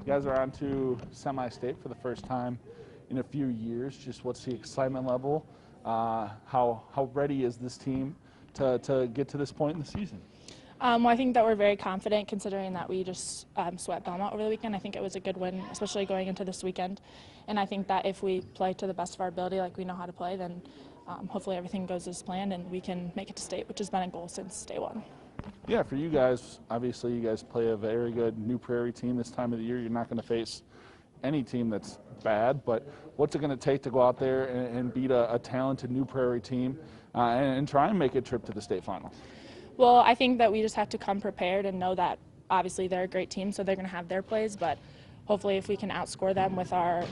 You guys are on to semi-state for the first time in a few years. Just what's the excitement level? How ready is this team to get to this point in the season? Well, I think that we're very confident considering that we just swept Belmont over the weekend. I think it was a good win, especially going into this weekend. And I think that if we play to the best of our ability like we know how to play, then hopefully everything goes as planned and we can make it to state, which has been a goal since day one. Yeah, for you guys, obviously you guys play a very good New Prairie team this time of the year. You're not going to face any team that's bad, but what's it going to take to go out there and beat a talented New Prairie team and try and make a trip to the state final? Well, I think that we just have to come prepared and know that obviously they're a great team, so they're going to have their plays, but hopefully if we can outscore them with our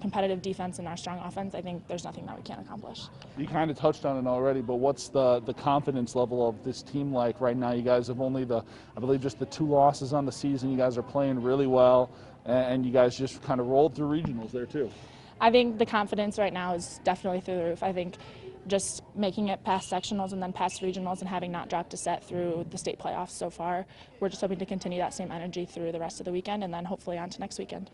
competitive defense and our strong offense, I think there's nothing that we can't accomplish. You kind of touched on it already, but what's the confidence level of this team like right now? You guys have only I believe just the 2 losses on the season. You guys are playing really well, and you guys just kind of rolled through regionals there too. I think the confidence right now is definitely through the roof. I think just making it past sectionals and then past regionals and having not dropped a set through the state playoffs so far, we're just hoping to continue that same energy through the rest of the weekend and then hopefully on to next weekend.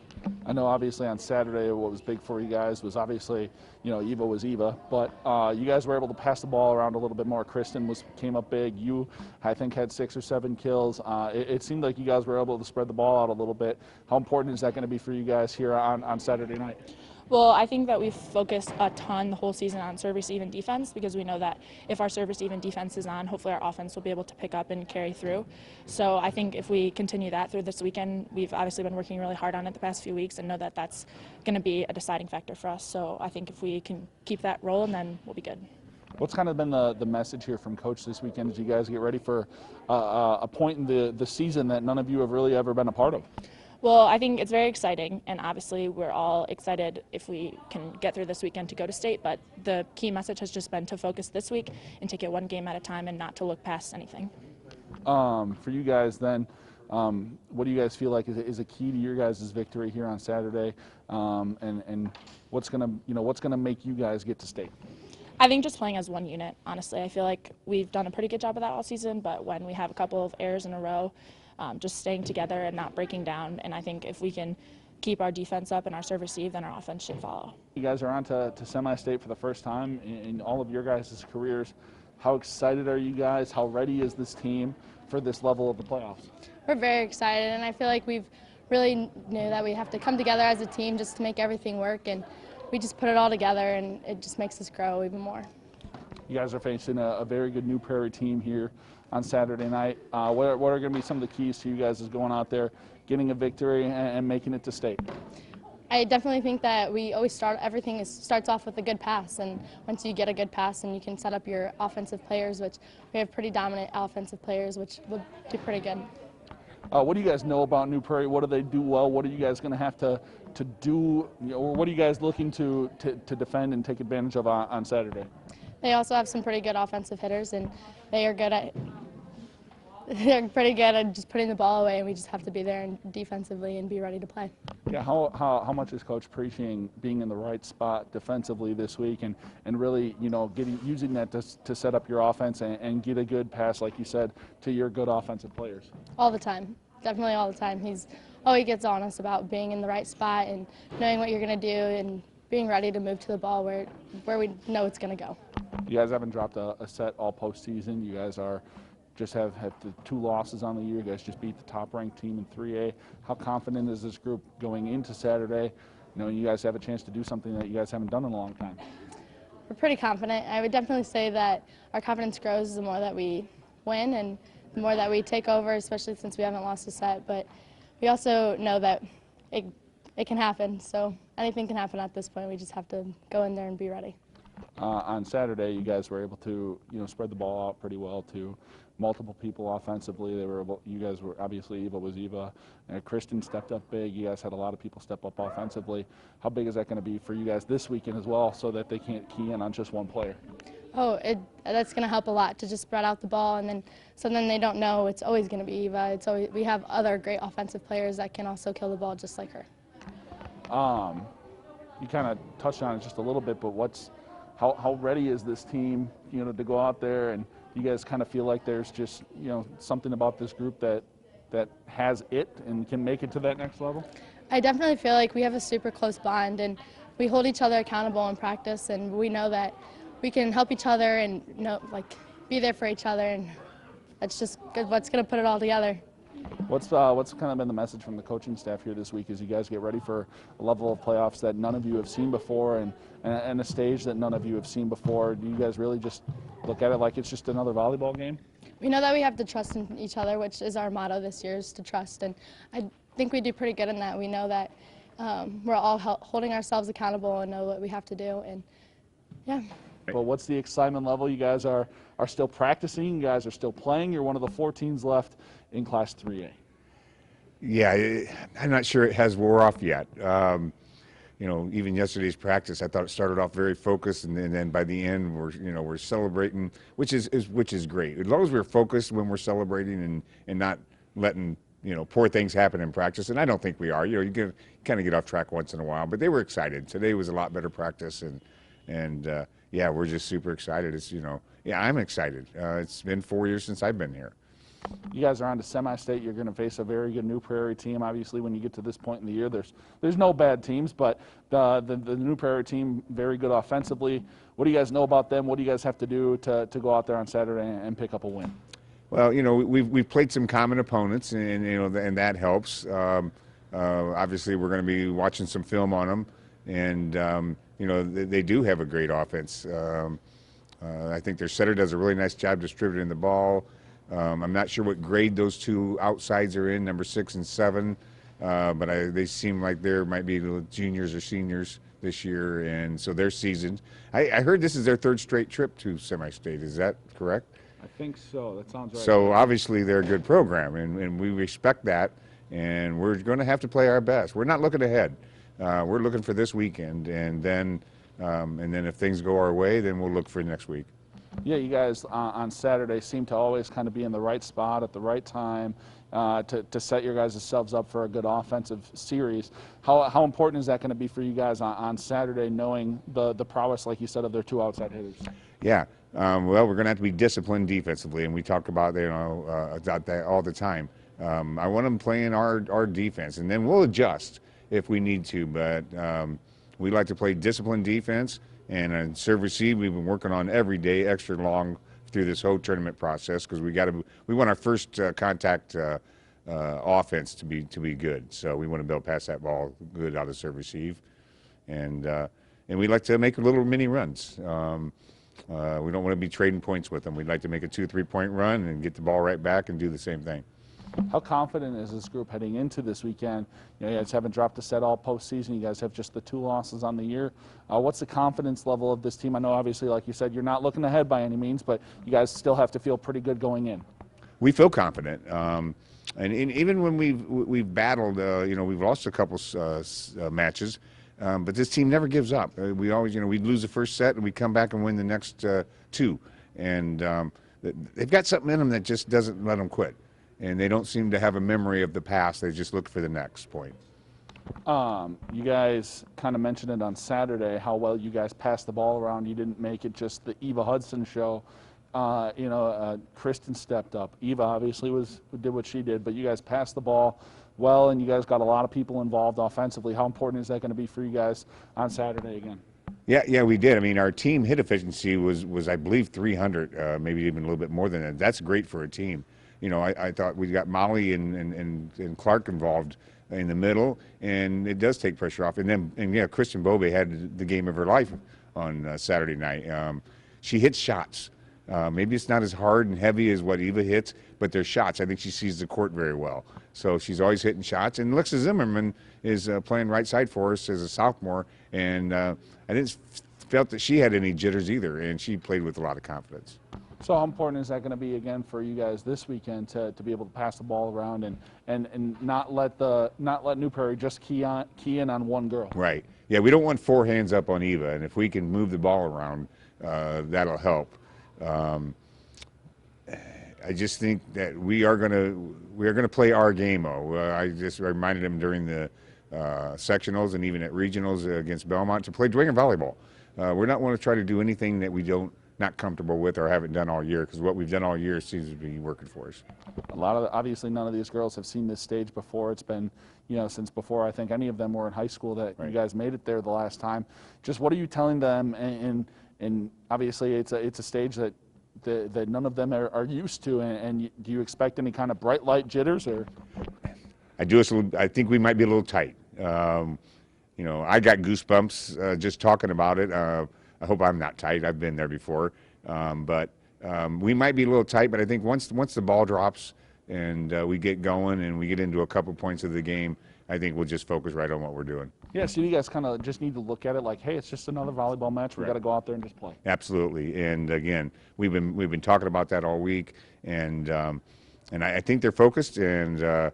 I know obviously on Saturday what was big for you guys was obviously, Eva was Eva, but you guys were able to pass the ball around a little bit more. Kristen came up big. You, I think, had 6 or 7 kills. It seemed like you guys were able to spread the ball out a little bit. How important is that going to be for you guys here on Saturday night? Well, I think that we've focused a ton the whole season on service even defense because we know that if our service even defense is on, hopefully our offense will be able to pick up and carry through. So I think if we continue that through this weekend, we've obviously been working really hard on it the past few weeks and know that that's going to be a deciding factor for us. So I think if we can keep that rolling, then we'll be good. What's kind of been the message here from Coach this weekend as you guys get ready for a point in the season that none of you have really ever been a part of? Well, I think it's very exciting, and obviously we're all excited if we can get through this weekend to go to state, but the key message has just been to focus this week and take it one game at a time and not to look past anything. For you guys then, what do you guys feel like is a key to your guys' victory here on Saturday, and what's gonna make you guys get to state? I think just playing as one unit, honestly. I feel like we've done a pretty good job of that all season, but when we have a couple of errors in a row, just staying together and not breaking down. And I think if we can keep our defense up and our serve receive, then our offense should follow. You guys are on to semi-state for the first time in all of your guys' careers. How excited are you guys? How ready is this team for this level of the playoffs? We're very excited, and I feel like we've really knew that we have to come together as a team just to make everything work, and we just put it all together, and it just makes us grow even more. You guys are facing a very good New Prairie team here on Saturday night. What are going to be some of the keys to you guys is going out there, getting a victory, and making it to state? I definitely think that we always starts off with a good pass, and once you get a good pass and you can set up your offensive players, which we have pretty dominant offensive players, which will do pretty good. What do you guys know about New Prairie? What do they do well? What are you guys going to have to do, or what are you guys looking to defend and take advantage of on Saturday? They also have some pretty good offensive hitters, and they're pretty good at just putting the ball away, and we just have to be there and defensively and be ready to play. Yeah, how much is Coach appreciating being in the right spot defensively this week and really, using that to set up your offense and get a good pass, like you said, to your good offensive players? All the time. Definitely all the time. He gets on us about being in the right spot and knowing what you're going to do and being ready to move to the ball where we know it's going to go. You guys haven't dropped a set all postseason. You guys have the 2 losses on the year. You guys just beat the top-ranked team in 3A. How confident is this group going into Saturday? You guys have a chance to do something that you guys haven't done in a long time. We're pretty confident. I would definitely say that our confidence grows the more that we win and the more that we take over, especially since we haven't lost a set. But we also know that it can happen. So anything can happen at this point. We just have to go in there and be ready. On Saturday, you guys were able to, spread the ball out pretty well to multiple people offensively. You guys were obviously Eva was Eva. Kristen stepped up big. You guys had a lot of people step up offensively. How big is that going to be for you guys this weekend as well, so that they can't key in on just one player? Oh, that's going to help a lot to just spread out the ball, and then they don't know it's always going to be Eva. We have other great offensive players that can also kill the ball just like her. You kind of touched on it just a little bit, but how ready is this team, to go out there, and you guys kind of feel like there's just, something about this group that that has it and can make it to that next level? I definitely feel like we have a super close bond, and we hold each other accountable in practice, and we know that we can help each other and be there for each other, and that's just good, what's going to put it all together. What's kind of been the message from the coaching staff here this week as you guys get ready for a level of playoffs that none of you have seen before and a stage that none of you have seen before? Do you guys really just look at it like it's just another volleyball game? We know that we have to trust in each other, which is our motto this year, is to trust, and I think we do pretty good in that. We know that we're all holding ourselves accountable and know what we have to do, and yeah. Well, what's the excitement level? You guys are still practicing. You guys are still playing. You're one of the 4 teams left in Class 3A. Yeah, I'm not sure it has wore off yet. You know, even yesterday's practice, I thought it started off very focused, and then by the end, we're celebrating, which is great. As long as we're focused when we're celebrating and not letting poor things happen in practice, and I don't think we are. You can kind of get off track once in a while, but they were excited. Today was a lot better practice, and yeah, we're just super excited. It's yeah, I'm excited. It's been 4 years since I've been here. You guys are on to semi-state. You're going to face a very good New Prairie team. Obviously, when you get to this point in the year, there's no bad teams, but the New Prairie team, very good offensively. What do you guys know about them? What do you guys have to do to go out there on Saturday and pick up a win? Well, we've played some common opponents, and that helps. Obviously, we're going to be watching some film on them, and they do have a great offense. I think their setter does a really nice job distributing the ball. I'm not sure what grade those 2 outsides are in, number 6 and 7, but they seem like they might be little juniors or seniors this year, and so they're seasoned. I heard this is their 3rd straight trip to semi-state. Is that correct? I think so. That sounds right. So obviously they're a good program, and we respect that, and we're going to have to play our best. We're not looking ahead. We're looking for this weekend, and then if things go our way, then we'll look for next week. Yeah, you guys on Saturday seem to always kind of be in the right spot at the right time to set your guys' selves up for a good offensive series. How important is that going to be for you guys on Saturday, knowing the prowess, like you said, of their 2 outside hitters? Yeah, well, we're going to have to be disciplined defensively, and we talk about about that all the time. I want them playing our defense, and then we'll adjust if we need to, but we like to play disciplined defense. And on serve receive, we've been working on every day, extra long through this whole tournament process, because we want our first contact offense to be good. So we want to be able to pass that ball good out of serve receive, and we like to make little mini runs. We don't want to be trading points with them. We'd like to make a 2-3 point run and get the ball right back and do the same thing. How confident is this group heading into this weekend? You guys haven't dropped a set all postseason. You guys have just the 2 losses on the year. What's the confidence level of this team? I know, obviously, like you said, you're not looking ahead by any means, but you guys still have to feel pretty good going in. We feel confident, and even when we've battled, we've lost a couple matches, but this team never gives up. We always, we lose the first set and we come back and win the next 2, and they've got something in them that just doesn't let them quit. And they don't seem to have a memory of the past. They just look for the next point. You guys kind of mentioned it on Saturday, how well you guys passed the ball around. You didn't make it just the Eva Hudson show. Kristen stepped up. Eva obviously did what she did, but you guys passed the ball well, and you guys got a lot of people involved offensively. How important is that going to be for you guys on Saturday again? Yeah, we did. I mean, our team hit efficiency was I believe 300, maybe even a little bit more than that. That's great for a team. I thought we got Molly and Clark involved in the middle, and it does take pressure off. And Kristen Bobey had the game of her life on Saturday night. She hits shots. Maybe it's not as hard and heavy as what Eva hits, but they're shots. I think she sees the court very well. So she's always hitting shots. And Alexa Zimmerman is playing right side for us as a sophomore, and I didn't felt that she had any jitters either, and she played with a lot of confidence. So how important is that going to be again for you guys this weekend to be able to pass the ball around and not let New Prairie just key in on one girl? Right. Yeah, we don't want 4 hands up on Eva, and if we can move the ball around, that'll help. I just think that we are going to play our game. I just reminded them during the sectionals and even at regionals against Belmont to play Dwenger volleyball. We're not want to try to do anything that we don't not comfortable with or haven't done all year, because what we've done all year seems to be working for us. A lot of obviously none of these girls have seen this stage before. It's been, you know, since before I think any of them were in high school that you guys made it there the last time. Just what are you telling them? And obviously it's a stage that none of them are used to. And do you expect any kind of bright light jitters or? I think we might be a little tight. You know, I got goosebumps just talking about it. I hope I'm not tight. I've been there before, but we might be a little tight. But I think once the ball drops and we get going and we get into a couple points of the game, I think we'll just focus right on what we're doing. Yeah, so you guys kind of just need to look at it like, hey, it's just another volleyball match. We got to go out there and just play. Absolutely, and again, we've been talking about that all week, and I think they're focused, and we're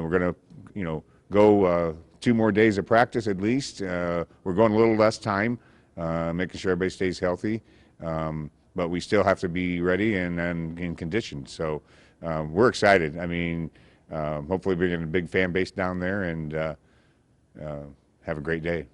gonna, you know, go 2 more days of practice at least. We're going a little less time, making sure everybody stays healthy, but we still have to be ready and in condition. So we're excited. I mean, hopefully we're getting a big fan base down there and have a great day.